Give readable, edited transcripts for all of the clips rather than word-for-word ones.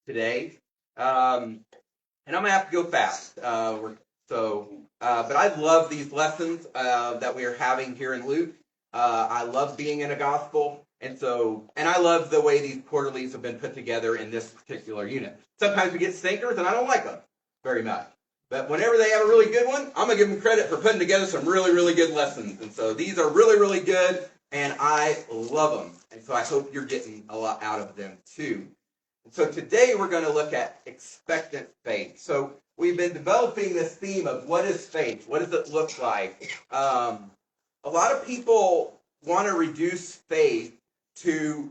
today. And I'm going to have to go fast. But I love these lessons that we are having here in Luke. I love being in a gospel. And I love the way these quarterlies have been put together in this particular unit. Sometimes we get stinkers, and I don't like them very much. But whenever they have a really good one, I'm going to give them credit for putting together some really, really good lessons. And so these are really, really good, and I love them. And so I hope you're getting a lot out of them too. And so today we're going to look at expectant faith. So we've been developing this theme of what is faith? What does it look like? A lot of people want to reduce faith to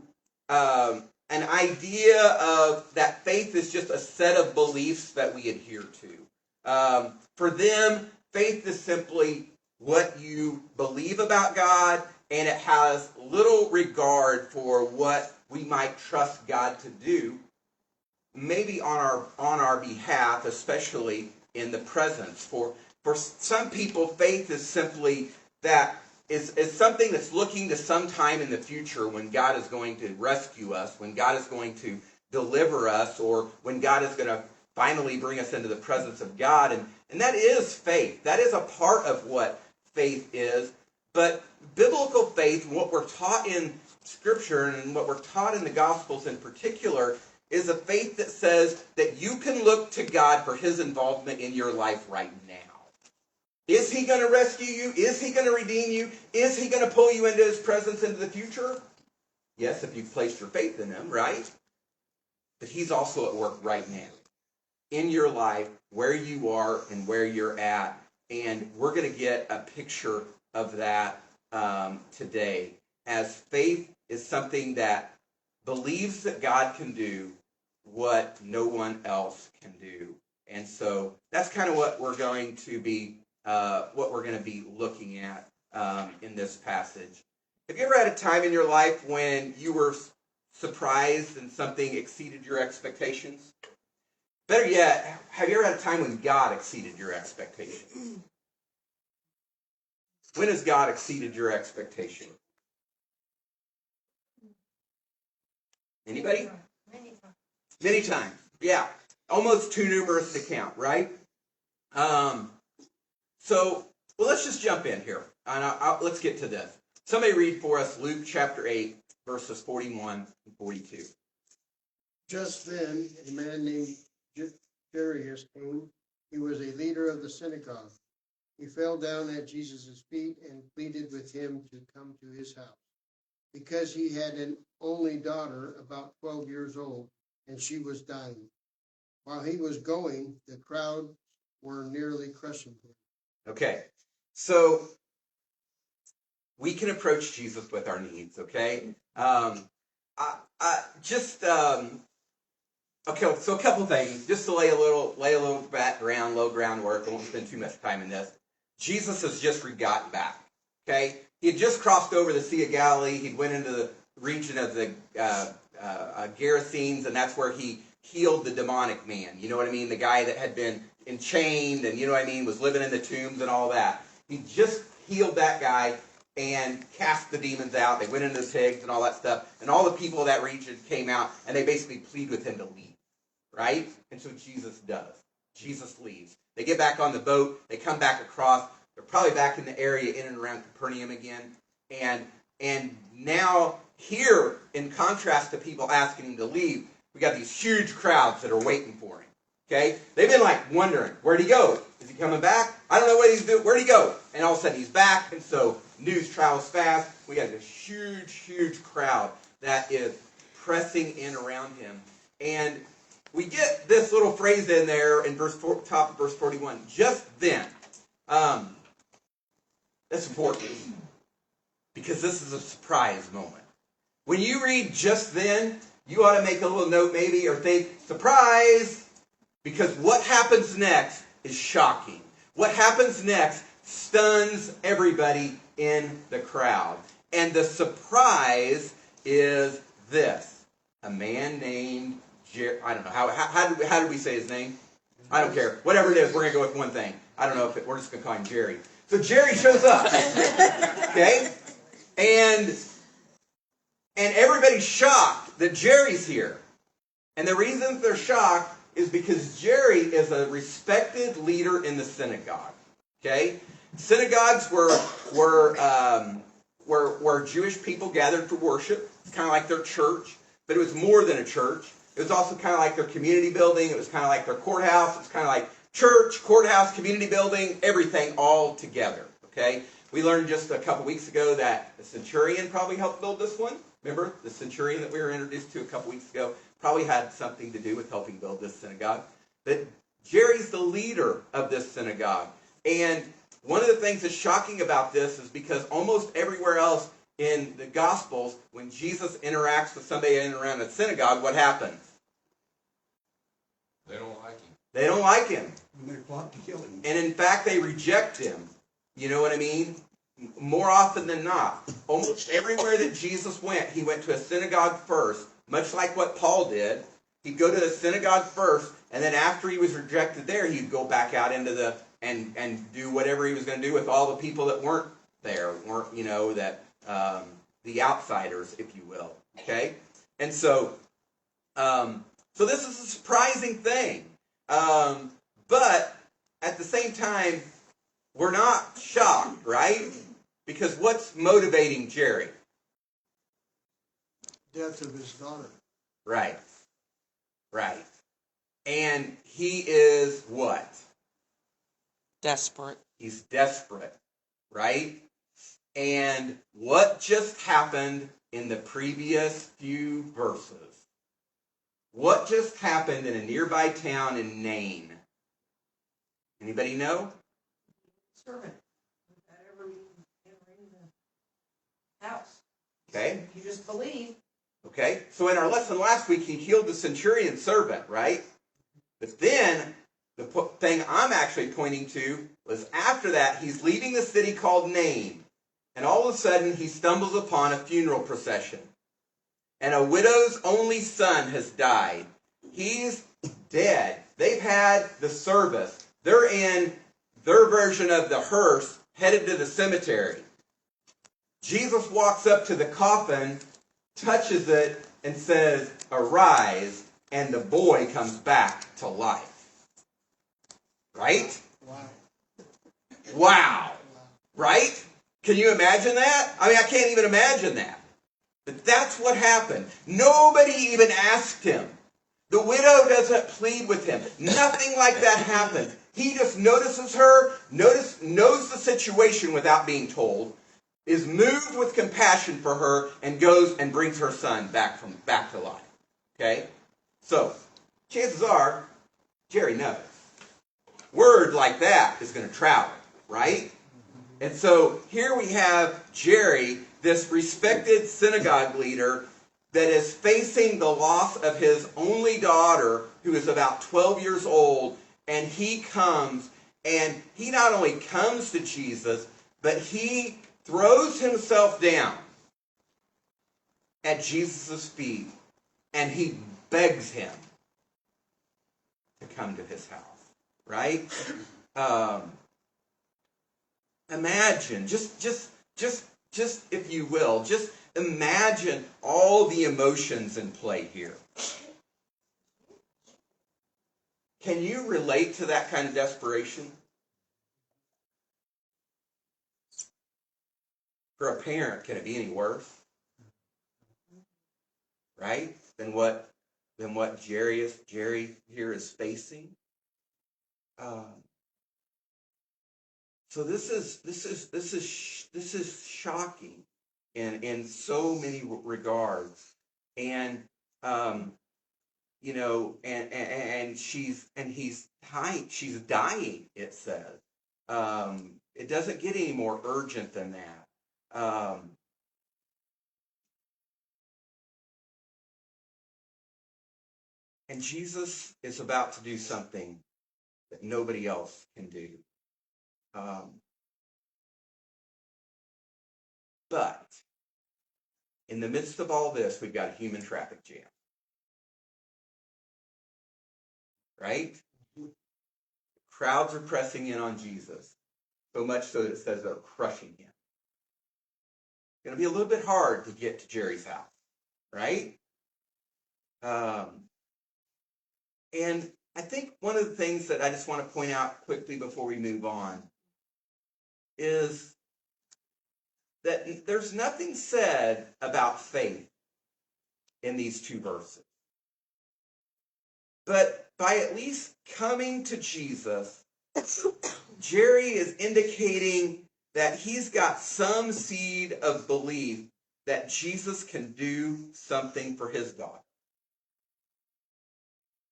an idea of that faith is just a set of beliefs that we adhere to. For them, faith is simply what you believe about God, and it has little regard for what we might trust God to do, maybe on our behalf, especially in the presence. For some people, faith is simply that is something that's looking to some time in the future when God is going to rescue us, when God is going to deliver us, or when God is going to finally bring us into the presence of God. And that is faith. That is a part of what faith is. But biblical faith, what we're taught in Scripture and what we're taught in the Gospels in particular, is a faith that says that you can look to God for His involvement in your life right now. Is He going to rescue you? Is He going to redeem you? Is He going to pull you into His presence into the future? Yes, if you've placed your faith in Him, right? But He's also at work right now in your life, where you are and where you're at. And we're going to get a picture of that today, as faith is something that believes that God can do what no one else can do. And so that's kind of what we're going to be looking at in this passage. Have you ever had a time in your life when you were surprised and something exceeded your expectations? Better yet, have you ever had a time when God exceeded your expectations? When has God exceeded your expectation? Anybody? Many times. Yeah. Almost too numerous to count, right? Let's just jump in here. And let's get to this. Somebody read for us Luke chapter 8, verses 41 and 42. Just then, a man named Jairus came. He was a leader of the synagogue. He fell down at Jesus' feet and pleaded with him to come to his house, because he had an only daughter about 12 years old, and she was dying. While he was going, the crowd were nearly crushing him. Okay, so we can approach Jesus with our needs, okay? Okay, so a couple things, just to lay a little background, low groundwork. I won't spend too much time in this. Jesus has just gotten back, okay? He had just crossed over the Sea of Galilee. He went into the region of the Gerasenes, and that's where he healed the demonic man. You know what I mean? The guy that had been enchained and, you know what I mean, was living in the tombs and all that. He just healed that guy and cast the demons out. They went into the pigs and all that stuff. And all the people of that region came out, and they basically plead with him to leave, right? And so Jesus does. Jesus leaves. They get back on the boat. They come back across. They're probably back in the area in and around Capernaum again. And now here, in contrast to people asking him to leave, we got these huge crowds that are waiting for him. Okay? They've been like wondering, where'd he go? Is he coming back? I don't know what he's doing. Where'd he go? And all of a sudden he's back. And so news travels fast. We got this huge, huge crowd that is pressing in around him. And we get this little phrase in there in top of verse 41. Just then. That's important, because this is a surprise moment. When you read just then, you ought to make a little note maybe, or think, surprise, because what happens next is shocking. What happens next stuns everybody in the crowd. And the surprise is this. A man named Jerry, I don't know, how did we say his name? I don't care. Whatever it is, we're going to go with one thing. I don't know we're just going to call him Jerry. So Jerry shows up, okay? And everybody's shocked that Jerry's here. And the reason they're shocked is because Jerry is a respected leader in the synagogue. Okay? Synagogues were Jewish people gathered for worship. It's kind of like their church, but it was more than a church. It was also kind of like their community building. It was kind of like their courthouse. It was kind of like church, courthouse, community building, everything all together. Okay? We learned just a couple weeks ago that the centurion probably helped build this one. Remember, the centurion that we were introduced to a couple weeks ago probably had something to do with helping build this synagogue. But Jerry's the leader of this synagogue. And one of the things that's shocking about this is because almost everywhere else in the Gospels, when Jesus interacts with somebody in and around a synagogue, what happens? They don't like him. They don't like him. And they plot to kill him. And in fact, they reject him. You know what I mean? More often than not. Almost everywhere that Jesus went, he went to a synagogue first, much like what Paul did. He'd go to the synagogue first, and then after he was rejected there, he'd go back out into the and do whatever he was going to do with all the people that weren't there, the outsiders, if you will. Okay? And so this is a surprising thing. But at the same time, we're not shocked, right? Because what's motivating Jerry? Death of his daughter. Right. Right. And he is what? Desperate. He's desperate, right? And what just happened in the previous few verses? What just happened in a nearby town in Nain? Anybody know? Servant. That ever in the house. Okay. You just believe. Okay. So in our lesson last week, he healed the centurion servant, right? But then the thing I'm actually pointing to was after that, he's leaving the city called Nain. And all of a sudden, he stumbles upon a funeral procession. And a widow's only son has died. He's dead. They've had the service. They're in their version of the hearse, headed to the cemetery. Jesus walks up to the coffin, touches it, and says, "Arise," and the boy comes back to life. Right? Wow. Wow. Right? Can you imagine that? I mean, I can't even imagine that. But that's what happened. Nobody even asked him. The widow doesn't plead with him. Nothing like that happened. He just notices her, knows the situation without being told, is moved with compassion for her, and goes and brings her son back to life. Okay? So, chances are, Jerry knows. Word like that is going to travel, right? And so here we have Jerry, this respected synagogue leader that is facing the loss of his only daughter, who is about 12 years old, and he comes, and he not only comes to Jesus, but he throws himself down at Jesus' feet, and he begs him to come to his house, right? Imagine, just if you will, just imagine all the emotions in play here. Can you relate to that kind of desperation? For a parent, can it be any worse? Right? Than what Jerry here is facing? So this is shocking in so many regards, and she's dying. It says it doesn't get any more urgent than that. And Jesus is about to do something that nobody else can do. But in the midst of all this, we've got a human traffic jam. Right? Crowds are pressing in on Jesus, so much so that it says they're crushing him. It's going to be a little bit hard to get to Jerry's house, right? And I think one of the things that I just want to point out quickly before we move on is that there's nothing said about faith in these two verses. But by at least coming to Jesus, Jerry is indicating that he's got some seed of belief that Jesus can do something for his daughter.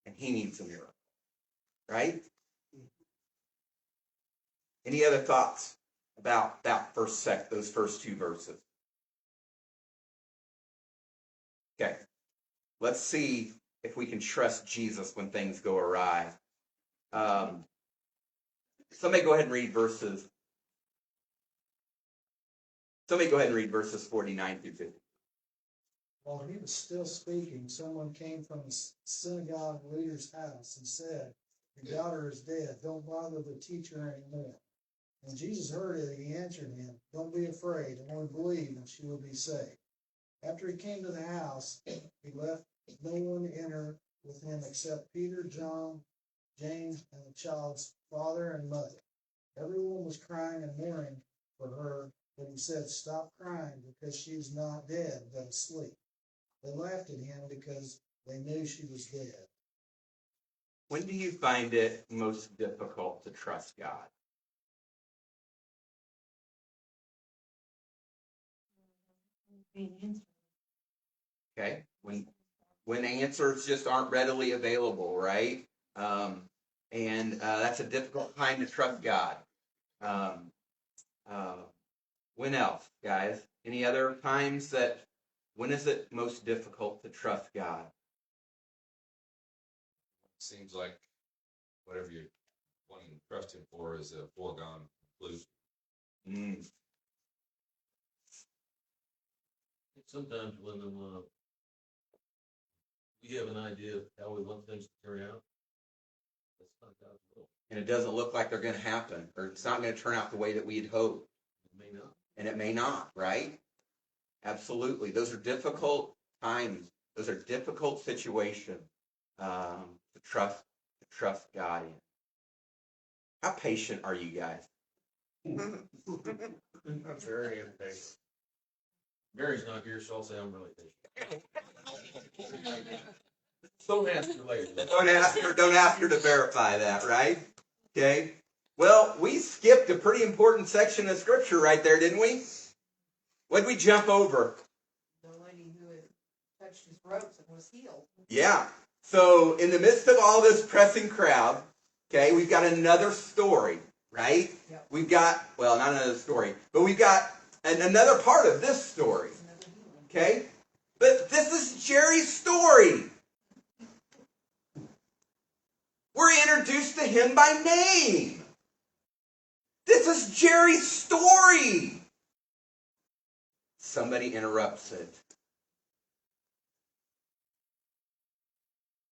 And he needs a miracle. Right? Any other thoughts about that those first two verses? Okay. Let's see if we can trust Jesus when things go awry. Somebody go ahead and read verses. Somebody go ahead and read verses 49 through 50. While he was still speaking, someone came from the synagogue leader's house and said, "Your daughter is dead. Don't bother the teacher anymore." When Jesus heard it, he answered him, "Don't be afraid, only believe, and she will be saved." After he came to the house, he left no one enter with him except Peter, John, James, and the child's father and mother. Everyone was crying and mourning for her, but he said, "Stop crying, because she is not dead, but asleep." They laughed at him because they knew she was dead. When do you find it most difficult to trust God? Okay, when answers just aren't readily available, right? And that's a difficult time to trust God. When else, guys? Any other times when is it most difficult to trust God? Seems like whatever you're wanting to trust him for is a foregone conclusion. Sometimes when we have an idea of how we want things to turn out, that's not God's will. And it doesn't look like they're going to happen, or it's not going to turn out the way that we'd hoped. It may not. And it may not, right? Absolutely. Those are difficult times. Those are difficult situations to trust God in. How patient are you guys? I'm very impatient. Mary's not here, so I'll say I'm really patient. Don't ask her later. Don't ask her to verify that, right? Okay. Well, we skipped a pretty important section of scripture right there, didn't we? What did we jump over? The lady who had touched his ropes and was healed. Yeah. So in the midst of all this pressing crowd, okay, we've got another story, right? Yep. We've got, well, not another story, but we've got another part of this story, Another healing. okay? But this is Jerry's story. We're introduced to him by name. This is Jerry's story. Somebody interrupts it.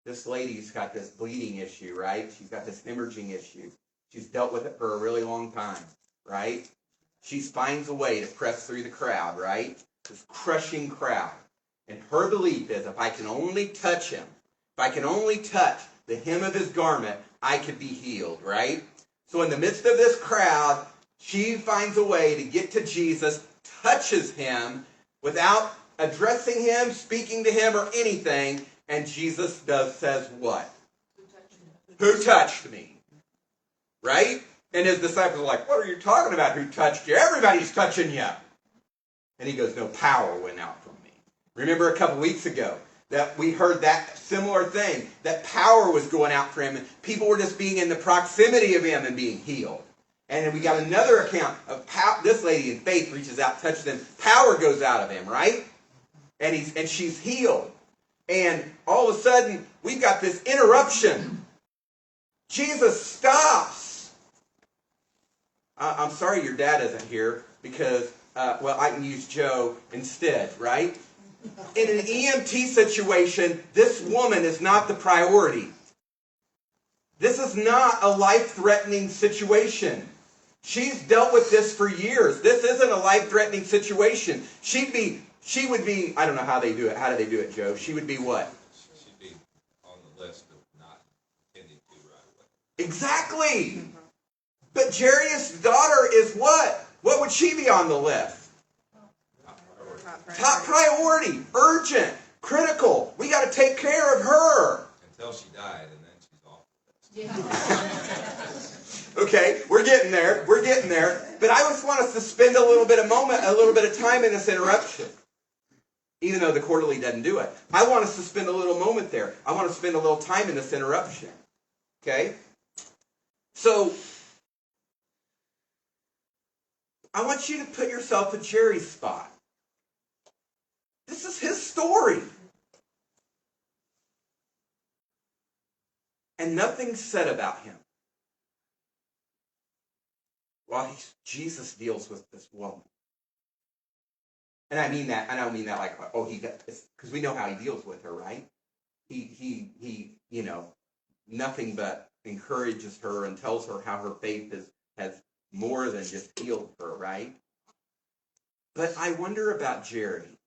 This lady's got this bleeding issue, right? She's got this hemorrhaging issue. She's dealt with it for a really long time, right? She finds a way to press through the crowd, right? This crushing crowd. And her belief is, if I can only touch him, if I can only touch the hem of his garment, I could be healed, right? So in the midst of this crowd, she finds a way to get to Jesus, touches him without addressing him, speaking to him, or anything. And Jesus says what? Who touched me? Right? And his disciples are like, what are you talking about? Who touched you? Everybody's touching you. And he goes, no, power went out from me. Remember a couple weeks ago that we heard that similar thing, that power was going out for him, and people were just being in the proximity of him and being healed. And then we got another account of this lady in faith reaches out, touches him, power goes out of him, right? And she's healed. And all of a sudden, we've got this interruption. Jesus stops. I'm sorry your dad isn't here because, I can use Joe instead, right? In an EMT situation, this woman is not the priority. This is not a life-threatening situation. She's dealt with this for years. This isn't a life-threatening situation. She would be, I don't know how they do it. How do they do it, Joe? She would be what? She'd be on the list of not Exactly. But Jairus' daughter is what? What would she be on the list? Top priority, urgent, critical. We got to take care of her. Until she died, and then she's off. Yeah. Okay, we're getting there. We're getting there. But I just want us to spend a little bit of time in this interruption. Even though the quarterly doesn't do it. I want us to spend a little moment there. I want to spend a little time in this interruption. Okay? So, I want you to put yourself in Jerry's spot. This is his story. And nothing's said about him. While Jesus deals with this woman. And I mean that, I don't mean that like, oh, because we know how he deals with her, right? He, nothing but encourages her and tells her how her faith has more than just healed her, right? But I wonder about Jerry.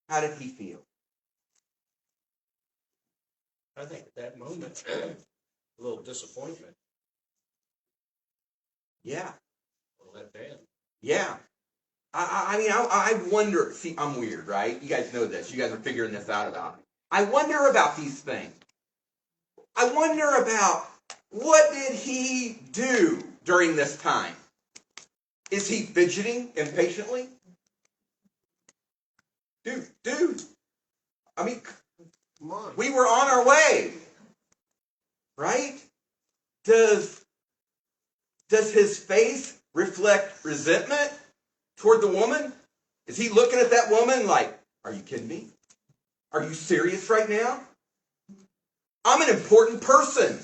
How did he feel? I think at that moment, a little disappointment. Yeah. Well, let down. Yeah. I wonder, see, I'm weird, right? You guys know this. You guys are figuring this out about me. I wonder about these things. I wonder about what did he do during this time? Is he fidgeting impatiently? Dude. I mean, Come on. we were on our way. Right? Does his face reflect resentment toward the woman? Is he looking at that woman like, are you kidding me? Are you serious right now? I'm an important person.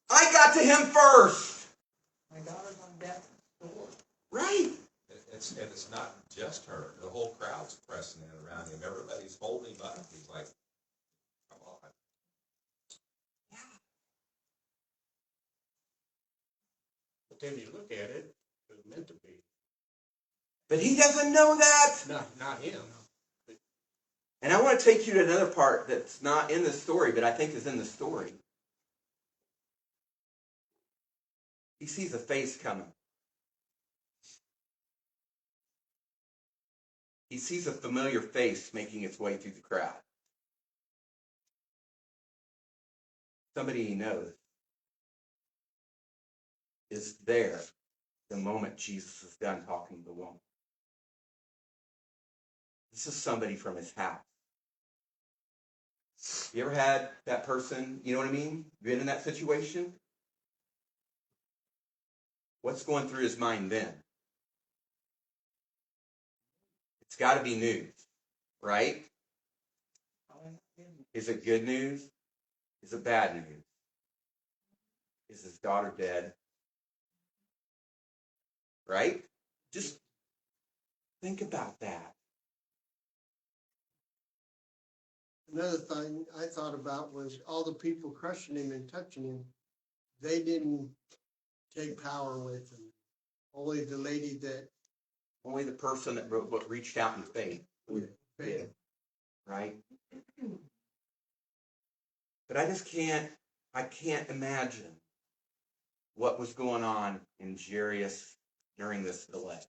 I got to him first. My daughter's on death's door. Right. It's not just her. The whole crowd's pressing in around him. Everybody's holding him up. He's like, come on. But then you look at it, it was meant to be. But he doesn't know that. Not him. And I want to take you to another part that's not in the story, but I think is in the story. He sees a face coming. He sees a familiar face making its way through the crowd. Somebody he knows is there the moment Jesus is done talking to the woman. This is somebody from his house. You ever had that person, you know what I mean? Been in that situation? What's going through his mind then? It's got to be news, right? Is it good news? Is it bad news? Is his daughter dead? Right? Just think about that. Another thing I thought about was all the people crushing him and touching him, they didn't take power with them. Only the lady that Only the person that reached out in faith did, right? But I can't imagine what was going on in Jairus during this delay.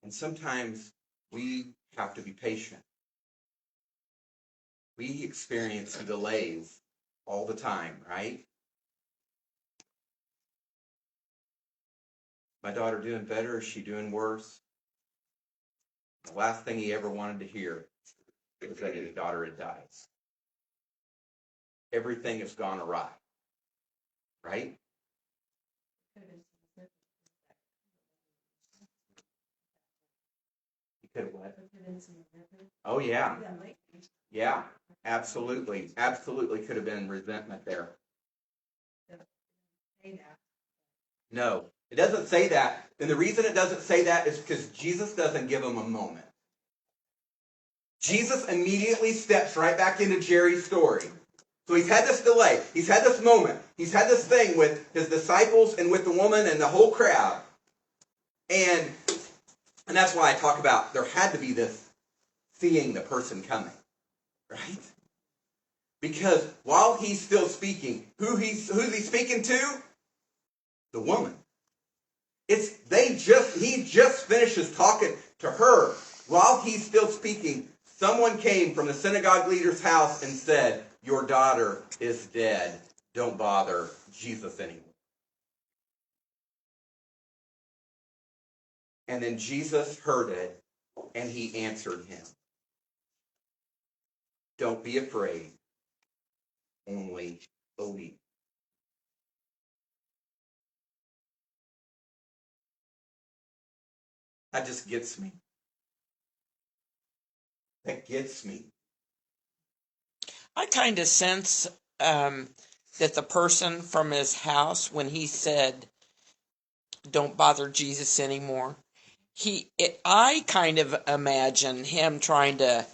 And sometimes we have to be patient. We experience delays all the time, right? My daughter doing better? Is she doing worse? The last thing he ever wanted to hear was that his daughter had died. Everything has gone awry, right? You could have what? Oh, yeah. Yeah, absolutely. Absolutely could have been resentment there. No, it doesn't say that. And the reason it doesn't say that is because Jesus doesn't give him a moment. Jesus immediately steps right back into Jerry's story. So he's had this delay. He's had this moment. He's had this thing with his disciples and with the woman and the whole crowd. And that's why I talk about there had to be this seeing the person coming, right? Because while he's still speaking, who's he speaking to? The woman. He just finishes talking to her. While he's still speaking, someone came from the synagogue leader's house and said, "Your daughter is dead. Don't bother Jesus anymore." And then Jesus heard it, and he answered him, "Don't be afraid, only believe." That just gets me. That gets me. I kind of sense that the person from his house, when he said, "Don't bother Jesus anymore," I kind of imagine him trying to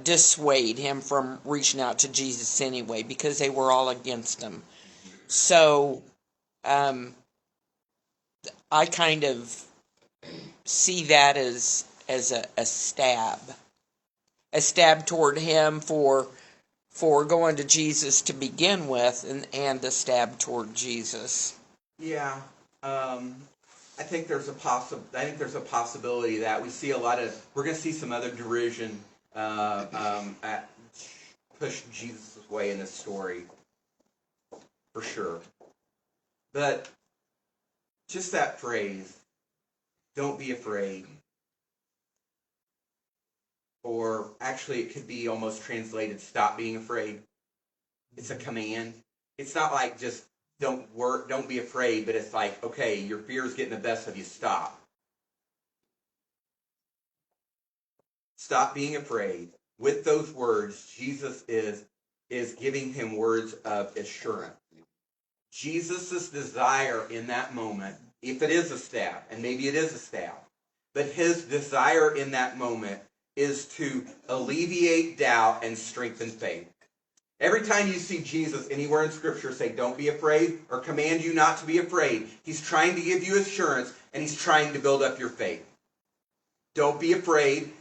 dissuade him from reaching out to Jesus anyway, because they were all against him. So I kind of see that as a stab toward him for going to Jesus to begin with, and a stab toward Jesus. Yeah, I think there's a possibility that we see we're going to see some other derision push Jesus' way in this story, for sure. But just that phrase, "Don't be afraid," or actually it could be almost translated, "Stop being afraid." It's a command. It's not like just don't be afraid, but it's like, okay, your fear is getting the best of you, stop. Stop being afraid. With those words, Jesus is giving him words of assurance. Jesus' desire in that moment, if it is a stab, and maybe it is a stab, but his desire in that moment is to alleviate doubt and strengthen faith. Every time you see Jesus anywhere in Scripture say, "Don't be afraid," or command you not to be afraid, he's trying to give you assurance, and he's trying to build up your faith. Don't be afraid,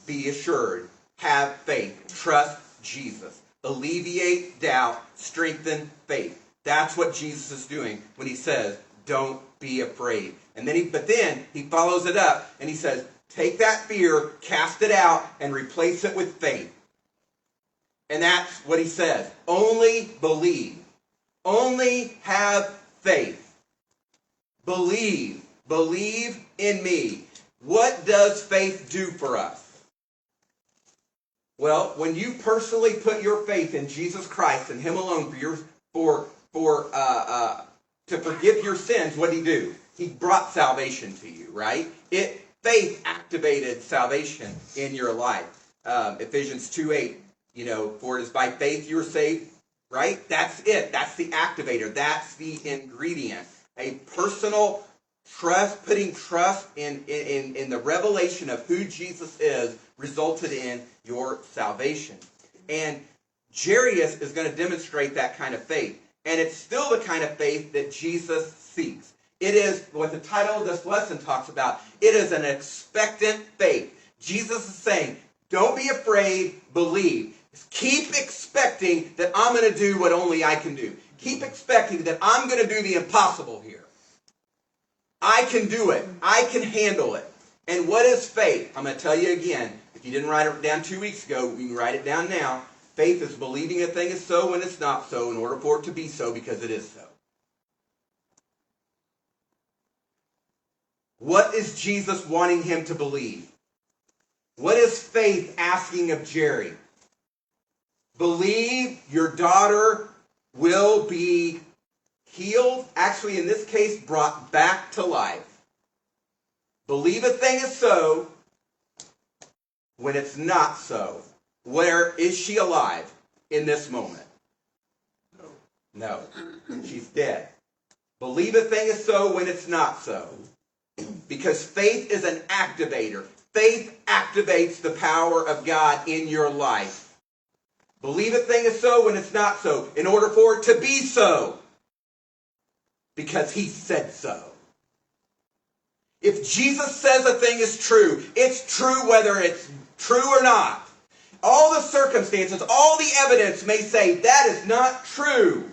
be assured, have faith, trust Jesus. Alleviate doubt, strengthen faith. That's what Jesus is doing when he says, "Don't be afraid." And then he follows it up and he says, take that fear, cast it out, and replace it with faith. And that's what he says. Only believe. Only have faith. Believe. Believe in me. What does faith do for us? Well, when you personally put your faith in Jesus Christ and him alone to forgive your sins, what did he do? He brought salvation to you, right? Faith activated salvation in your life. Ephesians 2:8. For it is by faith you are saved, right? That's it. That's the activator. That's the ingredient. A personal trust, putting trust in the revelation of who Jesus is, resulted in your salvation. And Jairus is going to demonstrate that kind of faith. And it's still the kind of faith that Jesus seeks. It is what the title of this lesson talks about. It is an expectant faith. Jesus is saying, don't be afraid, believe. Keep expecting that I'm going to do what only I can do. Keep expecting that I'm going to do the impossible here. I can do it. I can handle it. And what is faith? I'm going to tell you again. If you didn't write it down 2 weeks ago, you can write it down now. Faith is believing a thing is so when it's not so in order for it to be so because it is so. What is Jesus wanting him to believe? What is faith asking of Jerry? Believe your daughter will be healed. Actually, in this case, brought back to life. Believe a thing is so when it's not so. Where is she alive in this moment? No. She's dead. Believe a thing is so when it's not so. Because faith is an activator. Faith activates the power of God in your life. Believe a thing is so when it's not so, in order for it to be so. Because he said so. If Jesus says a thing is true, it's true whether it's true or not. All the circumstances, all the evidence may say that is not true.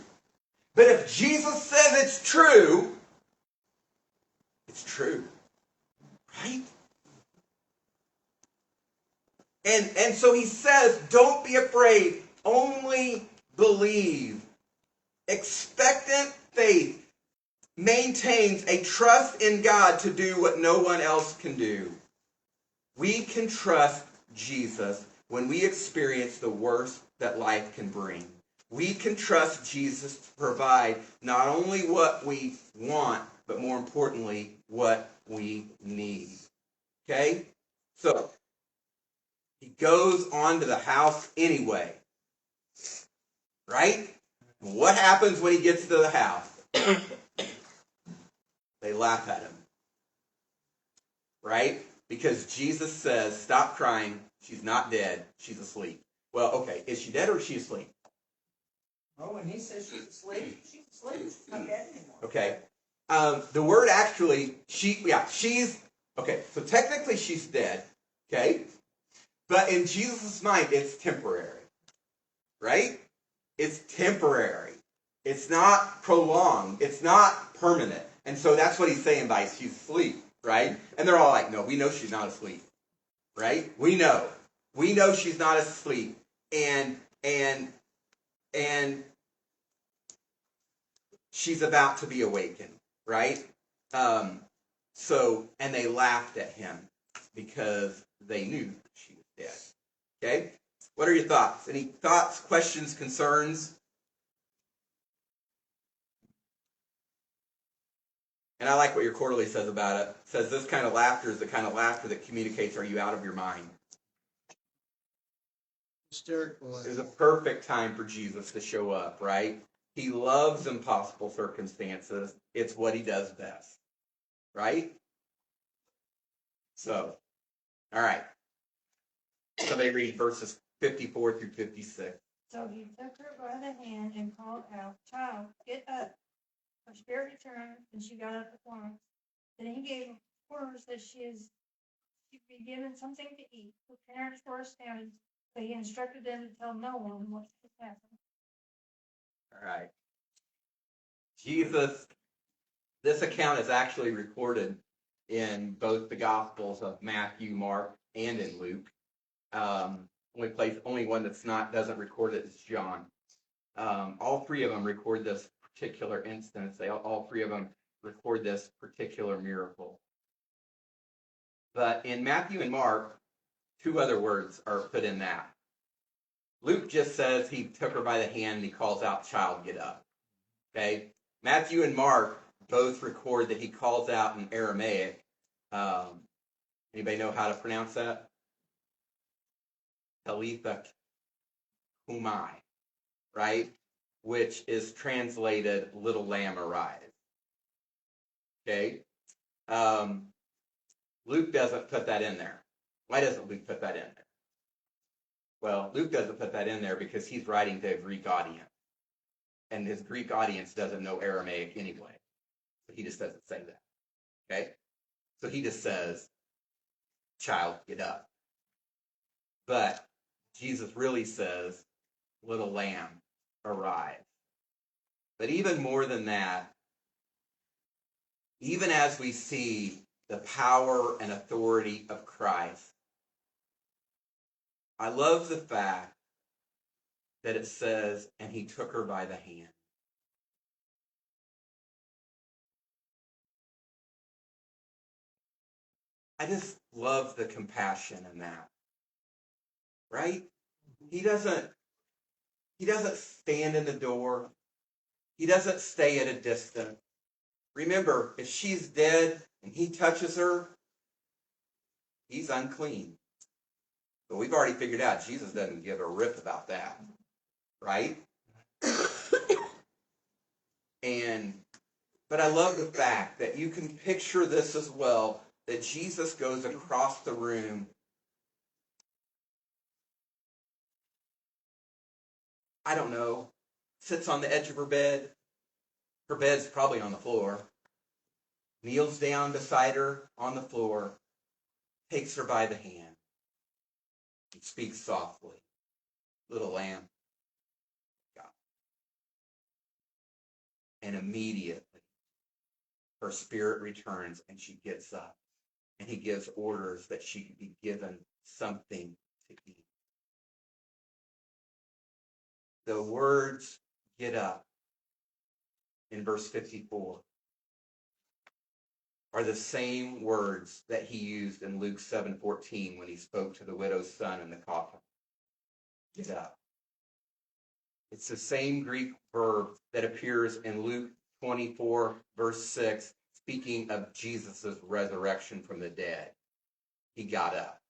But if Jesus says it's true, it's true. Right? And so he says, don't be afraid, only believe. Expectant faith maintains a trust in God to do what no one else can do. We can trust Jesus when we experience the worst that life can bring. We can trust Jesus to provide not only what we want, but more importantly, what we need. Okay? So, he goes on to the house anyway. Right? What happens when he gets to the house? They laugh at him. Right? Because Jesus says, stop crying. She's not dead. She's asleep. Well, okay. Is she dead or is she asleep? Oh, and he says she's asleep. She's asleep. She's not dead anymore. Okay. The word actually, she's, okay, so technically she's dead. Okay? But in Jesus' mind, it's temporary. Right? It's temporary. It's not prolonged. It's not permanent. And so that's what he's saying by she's asleep. Right? And they're all like, no, we know she's not asleep. Right? We know. We know she's not asleep. And she's about to be awakened. Right? And they laughed at him because they knew she was dead. Okay? What are your thoughts? Any thoughts, questions, concerns? And I like what your quarterly says about it. It says this kind of laughter is the kind of laughter that communicates, are you out of your mind? Hysterical. It was a perfect time for Jesus to show up, right? He loves impossible circumstances. It's what he does best, right? So, all right. Somebody read verses 54 through 56. So he took her by the hand and called out, "Child, get up." Her spirit returned, and she got up at once. Then he gave orders that she'd be given something to eat. Her parents were astounded, but he instructed them to tell no one what had happened. All right. Jesus, this account is actually recorded in both the Gospels of Matthew, Mark, and in Luke. Only one that's doesn't record it is John. All three of them record this particular instance. All three of them record this particular miracle. But in Matthew and Mark, two other words are put in that. Luke just says he took her by the hand and he calls out, "Child, get up." Okay? Matthew and Mark both record that he calls out in Aramaic. Anybody know how to pronounce that? Talitha Kumai, right? Which is translated, "Little lamb, arise." Okay? Luke doesn't put that in there. Why doesn't Luke put that in there? Well, Luke doesn't put that in there because he's writing to a Greek audience. And his Greek audience doesn't know Aramaic anyway. So he just doesn't say that. Okay? So he just says, "Child, get up." But Jesus really says, "Little lamb, arise." But even more than that, even as we see the power and authority of Christ, I love the fact that it says, and he took her by the hand. I just love the compassion in that. Right? He doesn't stand in the door. He doesn't stay at a distance. Remember, if she's dead and he touches her, he's unclean. But we've already figured out Jesus doesn't give a rip about that. Right? But I love the fact that you can picture this as well, that Jesus goes across the room. I don't know, sits on the edge of her bed. Her bed's probably on the floor. Kneels down beside her on the floor, takes her by the hand. She speaks softly. Little lamb. God. And immediately her spirit returns and she gets up. And he gives orders that she be given something to eat. The words get up in verse 54 are the same words that he used in Luke 7:14 when he spoke to the widow's son in the coffin. Get up. It's the same Greek verb that appears in Luke 24, verse 6, speaking of Jesus' resurrection from the dead. He got up.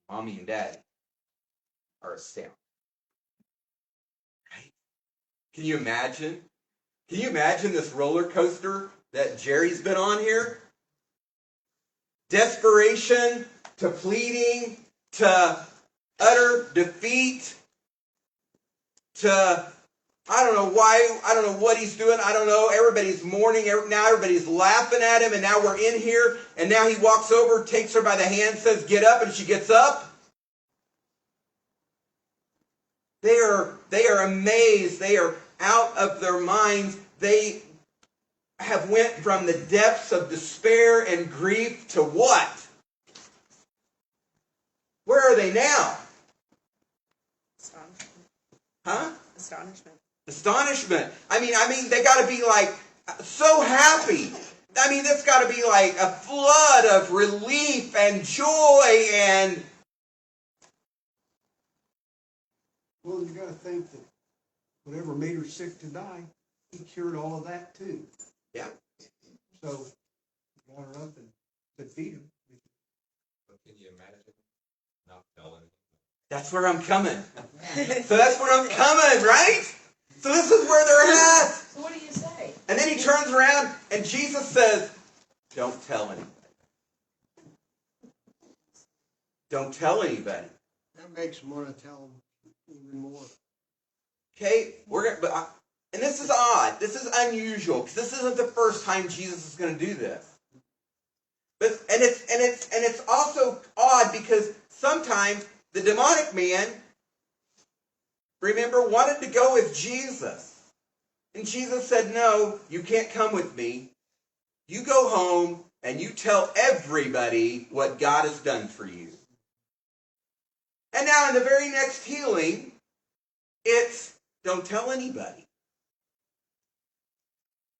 Mommy and Daddy are astounded. Right? Can you imagine? Can you imagine this roller coaster that Jerry's been on here? Desperation to pleading to utter defeat to I don't know why, I don't know what he's doing, I don't know, everybody's mourning, now everybody's laughing at him, and now we're in here, and now he walks over, takes her by the hand, says, get up, and she gets up. They are amazed, they are out of their minds, they have went from the depths of despair and grief to what? Where are they now? Astonishment. Huh? Astonishment. Astonishment. I mean, they got to be like so happy. I mean, that's got to be like a flood of relief and joy and. Well, you got to think that whatever made her sick to die, he cured all of that too. Yeah. So, he got her up and said, feed him. But can you imagine not telling? That's where I'm coming. So that's where I'm coming, right? So this is where they're at. So what do you say? And then he turns around and Jesus says, don't tell anybody. Don't tell anybody. That makes him want to tell him even more. Okay, and this is odd. This is unusual because this isn't the first time Jesus is going to do this. But and it's also odd because sometimes the demonic man, remember, wanted to go with Jesus, and Jesus said, "No, you can't come with me. You go home and you tell everybody what God has done for you." And now in the very next healing, it's don't tell anybody.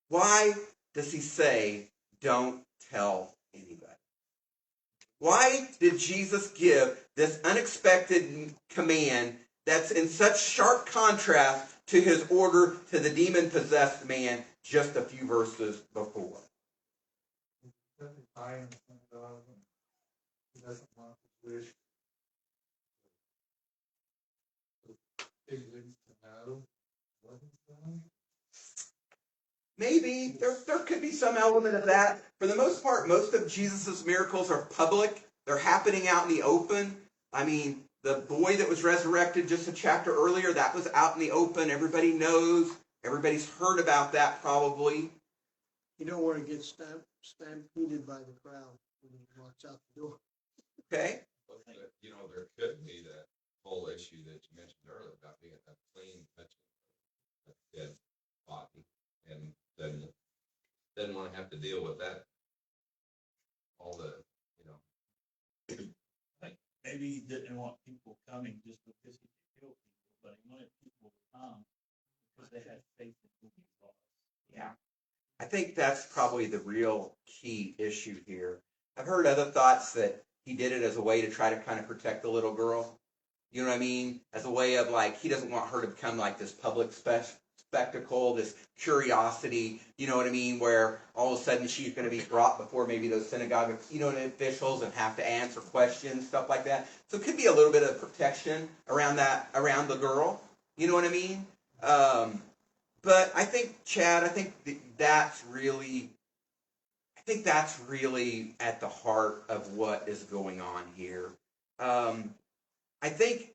Why does he say, don't tell anybody? Why did Jesus give this unexpected command that's in such sharp contrast to his order to the demon-possessed man just a few verses before? He doesn't want his wish. Big wish to know what he's doing. Maybe. There could be some element of that. For the most part, most of Jesus' miracles are public. They're happening out in the open. I mean, the boy that was resurrected just a chapter earlier, that was out in the open. Everybody knows. Everybody's heard about that probably. You don't want to get stampeded by the crowd when he walks out the door. Okay? But, you know, there could be that whole issue that you mentioned earlier about being a clean touching a dead body, and then didn't want to have to deal with that. All the, you know. Maybe he didn't want people coming just because he could kill people, but he wanted people to come because they had faith in who he was. Yeah. I think that's probably the real key issue here. I've heard other thoughts that he did it as a way to try to kind of protect the little girl. You know what I mean? As a way of like, he doesn't want her to become like this public spectacle, this curiosity, you know what I mean, where all of a sudden she's going to be brought before maybe those synagogue, officials and have to answer questions, stuff like that. So it could be a little bit of protection around the girl. You know what I mean? But I think, Chad, that's really at the heart of what is going on here. I think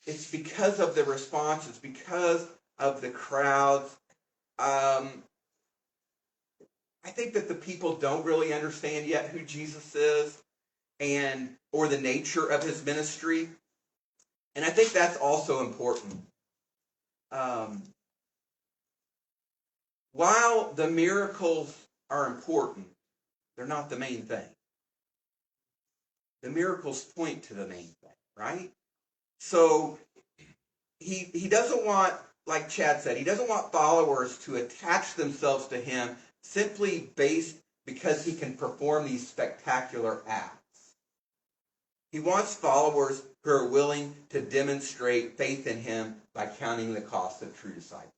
it's because of the response. It's because of the crowds. I I think that the people don't really understand yet who Jesus is or the nature of his ministry. And I think that's also important. While the miracles are important, they're not the main thing. The miracles point to the main thing, right? So he doesn't want, like Chad said, he doesn't want followers to attach themselves to him simply because he can perform these spectacular acts. He wants followers who are willing to demonstrate faith in him by counting the cost of true disciples.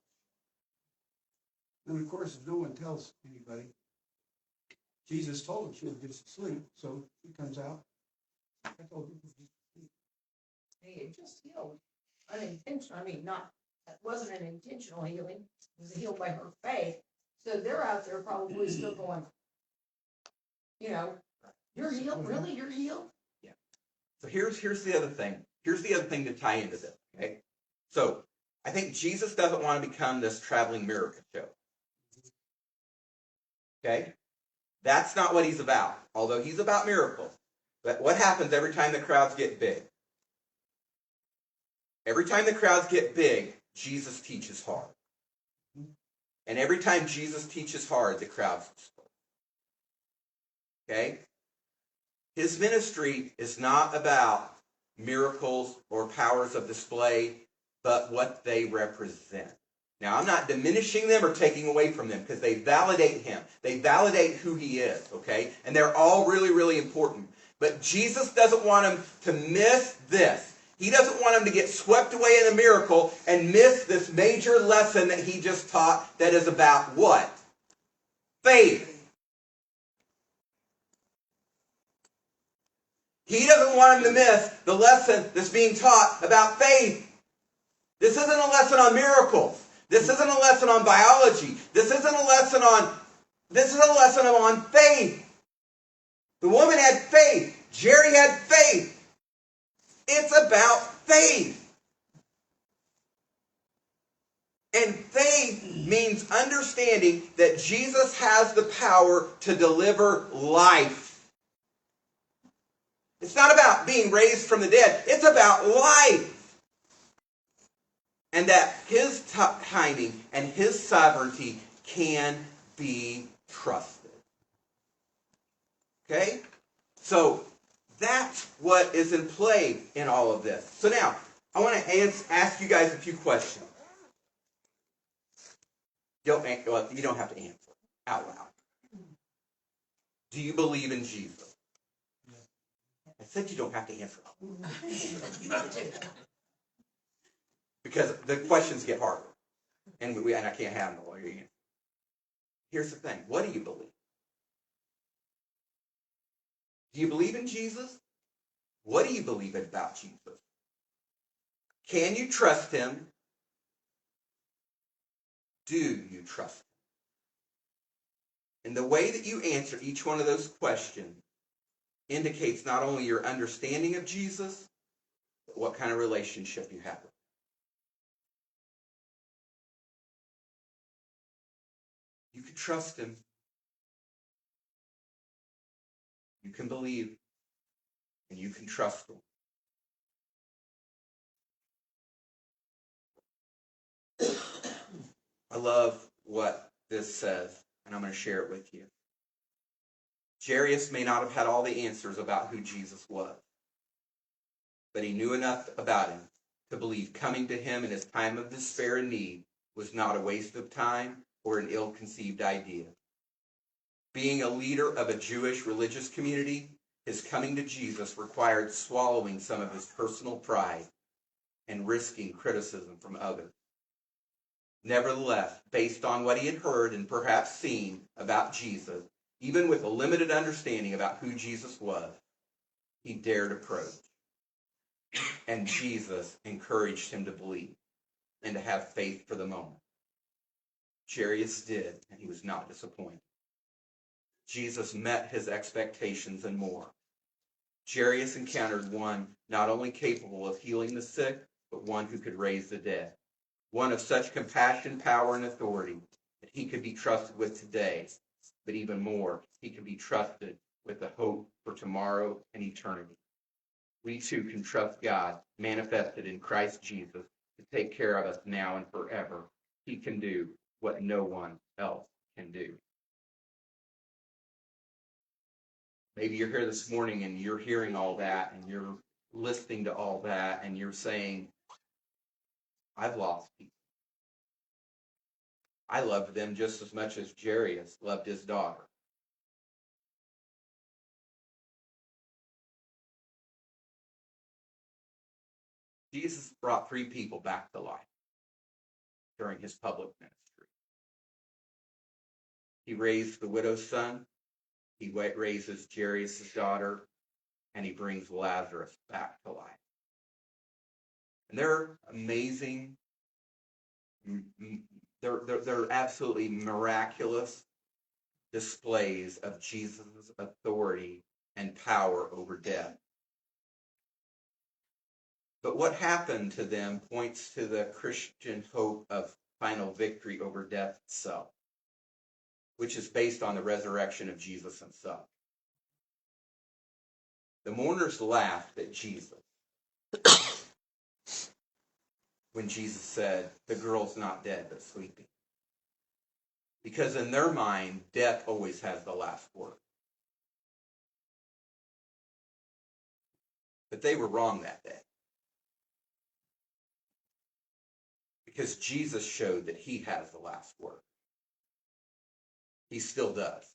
And of course, if no one tells anybody, Jesus told him she was just asleep, so he comes out. I told you. He had just healed unintentional. I mean, not, that wasn't an intentional healing. It was healed by her faith. So they're out there probably still going, you know, you're healed? Really? You're healed? Yeah. So here's the other thing. Here's the other thing to tie into this, okay? So I think Jesus doesn't want to become this traveling miracle show. Okay? That's not what he's about, although he's about miracles. But what happens every time the crowds get big? Every time the crowds get big, Jesus teaches hard. And every time Jesus teaches hard, the crowds disperse. Okay? His ministry is not about miracles or powers of display, but what they represent. Now, I'm not diminishing them or taking away from them because they validate him. They validate who he is, okay? And they're all really, really important. But Jesus doesn't want them to miss this. He doesn't want them to get swept away in a miracle and miss this major lesson that he just taught that is about what? Faith. He doesn't want them to miss the lesson that's being taught about faith. This isn't a lesson on miracles. This isn't a lesson on biology. This is a lesson on faith. The woman had faith. Jerry had faith. It's about faith. And faith means understanding that Jesus has the power to deliver life. It's not about being raised from the dead. It's about life. And that his timing and his sovereignty can be trusted. Okay? So that's what is in play in all of this. So now, I want to ask you guys a few questions. You don't have to answer out loud. Do you believe in Jesus? I said you don't have to answer. Because the questions get harder. And I can't handle all your answers. Here's the thing. What do you believe? Do you believe in Jesus? What do you believe about Jesus? Can you trust him? Do you trust him? And the way that you answer each one of those questions indicates not only your understanding of Jesus, but what kind of relationship you have with him. You can trust him. You can believe. And you can trust him. I love what this says, and I'm going to share it with you. Jairus may not have had all the answers about who Jesus was, but he knew enough about him to believe coming to him in his time of despair and need was not a waste of time or an ill-conceived idea. Being a leader of a Jewish religious community, his coming to Jesus required swallowing some of his personal pride and risking criticism from others. Nevertheless, based on what he had heard and perhaps seen about Jesus, even with a limited understanding about who Jesus was, he dared approach. And Jesus encouraged him to believe and to have faith for the moment. Jairus did, and he was not disappointed. Jesus met his expectations and more. Jairus encountered one not only capable of healing the sick, but one who could raise the dead. One of such compassion, power, and authority that he could be trusted with today but even more, he can be trusted with the hope for tomorrow and eternity. We too can trust God, manifested in Christ Jesus, to take care of us now and forever. He can do what no one else can do. Maybe you're here this morning and you're hearing all that and you're listening to all that and you're saying, I've lost people. I loved them just as much as Jairus loved his daughter. Jesus brought 3 people back to life during his public ministry. He raised the widow's son, he raises Jairus' daughter, and he brings Lazarus back to life. And they're amazing. They're absolutely miraculous displays of Jesus' authority and power over death. But what happened to them points to the Christian hope of final victory over death itself, which is based on the resurrection of Jesus himself. The mourners laughed at Jesus when Jesus said, the girl's not dead, but sleeping. Because in their mind, death always has the last word. But they were wrong that day. Because Jesus showed that he has the last word. He still does.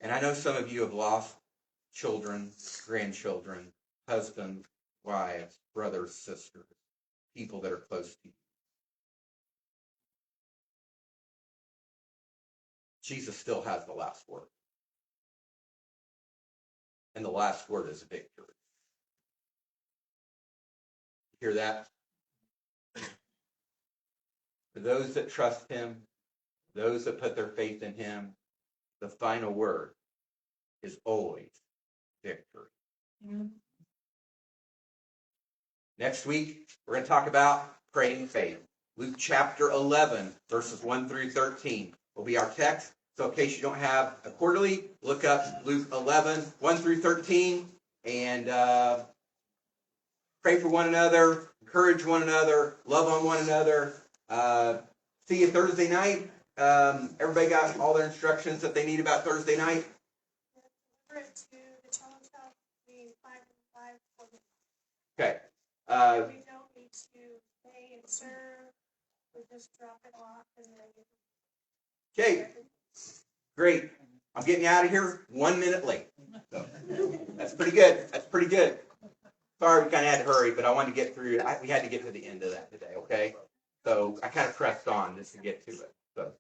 And I know some of you have lost children, grandchildren, husbands, wives, brothers, sisters, people that are close to you. Jesus still has the last word. And the last word is victory. You hear that? For those that trust him, those that put their faith in him, the final word is always victory. Mm-hmm. Next week, we're going to talk about praying faith. Luke chapter 11, verses 1 through 13 will be our text. So in case you don't have a quarterly, look up Luke 11, 1 through 13, and pray for one another, encourage one another, love on one another. See you Thursday night. Everybody got all their instructions that they need about Thursday night? Deliver it to the challenge house between 5 and 5. Okay. We don't need to pay and serve. We just drop it off and then. Okay. Great. I'm getting you out of here 1 minute late. So, that's pretty good. That's pretty good. Sorry, we kind of had to hurry, but I wanted to get through. We had to get to the end of that today, okay? So I kind of pressed on just to get to it. So